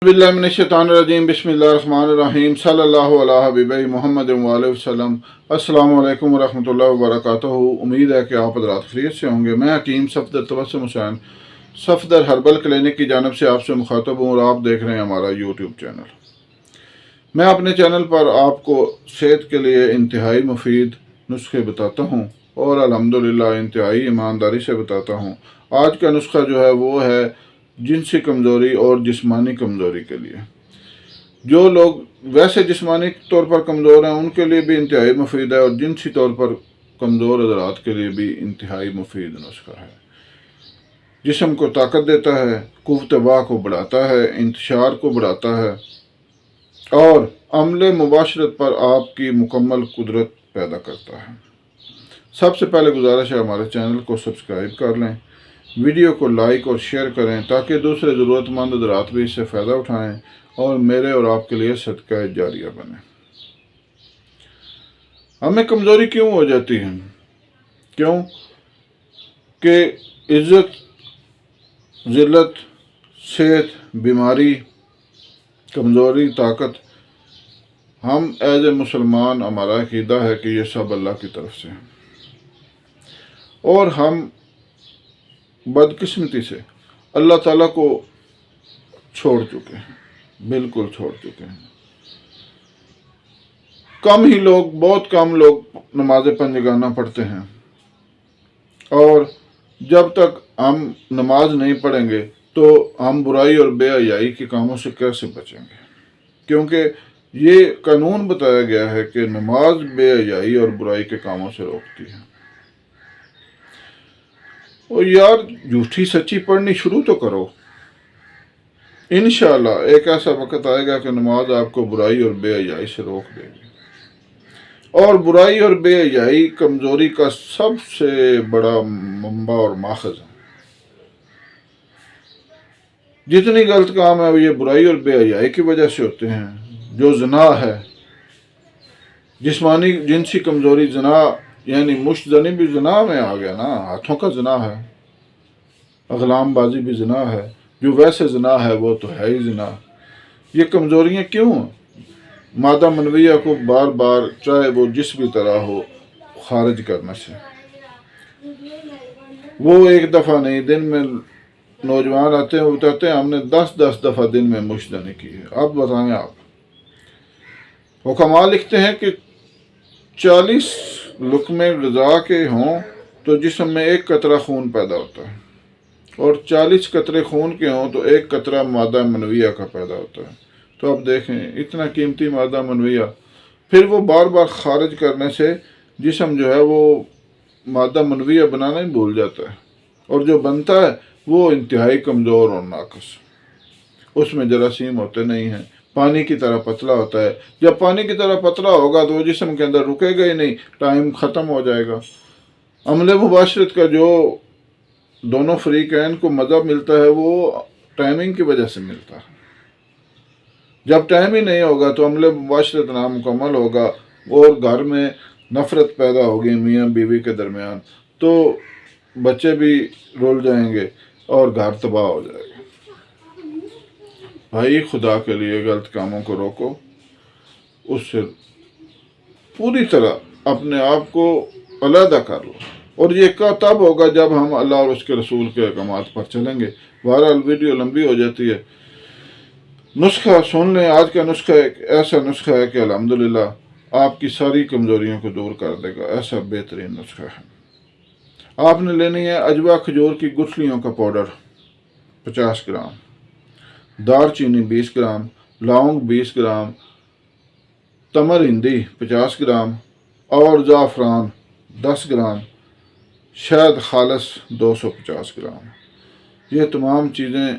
बिस्मिल्लाहिर्रहमानिर्रहीम बिस्मिल्लाहिर्रहमानिर्रहीम सल्लल्लाहु अला हबीबी मोहम्मद व आलिहि वसल्लम। अस्सलामु अलैकुम वरहमतुल्लाहि वबरकातुहू। उम्मीद है कि आप हज़रात खैरियत से होंगे। मैं हकीम सफदर तबस्सुम हुसैन सफदर हर्बल क्लिनिक की जानब से आपसे मुखातब हूँ और आप देख रहे हैं हमारा यूट्यूब चैनल। मैं अपने चैनल पर आपको सेहत के लिए इंतहाई मुफीद नुस्खे बताता हूँ और अल्हम्दुलिल्लाह इंतहाई ईमानदारी से बताता हूँ। आज का नुस्खा जो है वो है जिनसी कमज़ोरी और जिस्मानी कमज़ोरी के लिए। जो लोग वैसे जिस्मानी तौर पर कमज़ोर हैं उनके लिए भी इंतहाई मुफीद है और जिनसी तौर पर कमज़ोर हज़रात के लिए भी इंतहाई मुफीद नुस्खा है। जिस्म को ताकत देता है, कुव्वत वाह को बढ़ाता है, इंतशार को बढ़ाता है और अमले मुबाशरत पर आपकी मुकम्मल कुदरत पैदा करता है। सबसे पहले गुजारिश है हमारे चैनल को सब्सक्राइब कर लें, वीडियो को लाइक और शेयर करें ताकि दूसरे ज़रूरतमंद हज़रात भी इससे फ़ायदा उठाएं और मेरे और आपके लिए सदका जारिया बने। हमें कमज़ोरी क्यों हो जाती है? क्यों कि इज़्ज़त, ज़िल्लत, सेहत, बीमारी, कमज़ोरी, ताकत, हम एज ए मुसलमान हमारा अक़ीदा है कि ये सब अल्लाह की तरफ से है और हम बदकिस्मती से अल्लाह ताला को छोड़ चुके हैं, बिल्कुल छोड़ चुके हैं। बहुत कम लोग नमाज पंजगाना पढ़ते हैं और जब तक हम नमाज नहीं पढ़ेंगे तो हम बुराई और बेहयाई के कामों से कैसे बचेंगे? क्योंकि ये कानून बताया गया है कि नमाज बेहयाई और बुराई के कामों से रोकती है। और यार झूठी सच्ची पढ़नी शुरू तो करो। इंशाअल्लाह एक ऐसा वक्त आएगा कि नमाज आपको बुराई और बेहयाई से रोक देगी। और बुराई और बेहयाई कमज़ोरी का सबसे बड़ा मंबा और माखज़ है। जितनी गलत काम है ये बुराई और बेहयाई की वजह से होते हैं। जो ज़िना है, जिस्मानी जिनसी कमज़ोरी, ज़िना यानी मुश्तजनी भी ज़िना में आ गया ना, हाथों का ज़िना है, अगलाम बाजी भी ज़िना है, जो वैसे ज़िना है वो तो है ही ज़िना। ये कमज़ोरियाँ क्यों? मादा मनविया को बार बार चाहे वो जिस भी तरह हो खारिज करने से। वो एक दफ़ा नहीं, दिन में नौजवान आते हैं बताते हैं हमने 10-10 दफ़ा दिन में मुश्तजनी की है। अब बताएं आप। हुक्मा लिखते हैं कि 40 लुक़मे ग़िज़ा के हों तो जिस्म में 1 कतरा खून पैदा होता है और 40 कतरे खून के हों तो 1 कतरा मादा मनविया का पैदा होता है। तो अब देखें इतना कीमती मादा मनविया, फिर वो बार बार खारिज करने से जिस्म जो है वो मादा मनविया बनाना ही भूल जाता है और जो बनता है वो इंतहाई कमज़ोर और नाक़िस। उसमें जरासीम होते नहीं हैं, पानी की तरह पतला होता है। जब पानी की तरह पतला होगा तो वो जिस्म के अंदर रुकेगा ही नहीं, टाइम ख़त्म हो जाएगा। अमले मुबाशरत का जो दोनों फ़रीक़ैन को मज़ा मिलता है वो टाइमिंग की वजह से मिलता है। जब टाइम ही नहीं होगा तो अमले मुबाशरत नामुकम्मल होगा और घर में नफ़रत पैदा होगी मियाँ बीवी के दरमियान, तो बच्चे भी रुल जाएंगे और घर तबाह हो जाएगा। भाई खुदा के लिए गलत कामों को रोको, उससे पूरी तरह अपने आप को अलहदा कर लो और ये तब होगा जब हम अल्लाह और उसके रसूल के अहकामात पर चलेंगे। बहरहाल वीडियो लंबी हो जाती है, नुस्खा सुन लें। आज का नुस्खा एक ऐसा नुस्खा है कि अल्हम्दुलिल्लाह आपकी सारी कमज़ोरियों को दूर कर देगा। ऐसा बेहतरीन नुस्खा है। आपने लेनी है अजवा खजूर की गुठलियों का पाउडर 50 ग्राम, दालचीनी 20 ग्राम, लौंग 20 ग्राम, तमर हिंदी 50 ग्राम और ज़ाफ़रान 10 ग्राम, शहद खालस 250 ग्राम। ये तमाम चीज़ें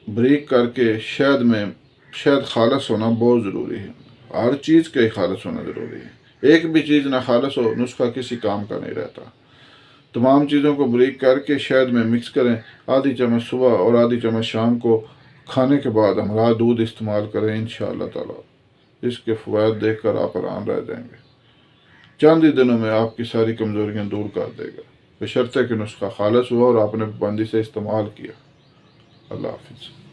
ब्रीक करके शहद खालस होना बहुत ज़रूरी है। हर चीज़ का खालस होना ज़रूरी है। एक भी चीज़ ना खालस हो नुस्खा किसी काम का नहीं रहता। तमाम चीज़ों को ब्रीक करके शहद में मिक्स करें। आधी चम्मच सुबह और आधी चम्मच शाम को खाने के बाद हमरा दूध इस्तेमाल करें। इंशाअल्लाह ताला इसके फ़वाइद देख कर आप हैरान रह जाएंगे। चंद ही दिनों में आपकी सारी कमज़ोरियाँ दूर कर देगा, बशर्ते कि नुस्खा खालस हुआ और आपने पाबंदी से इस्तेमाल किया। अल्लाह हाफ़िज़।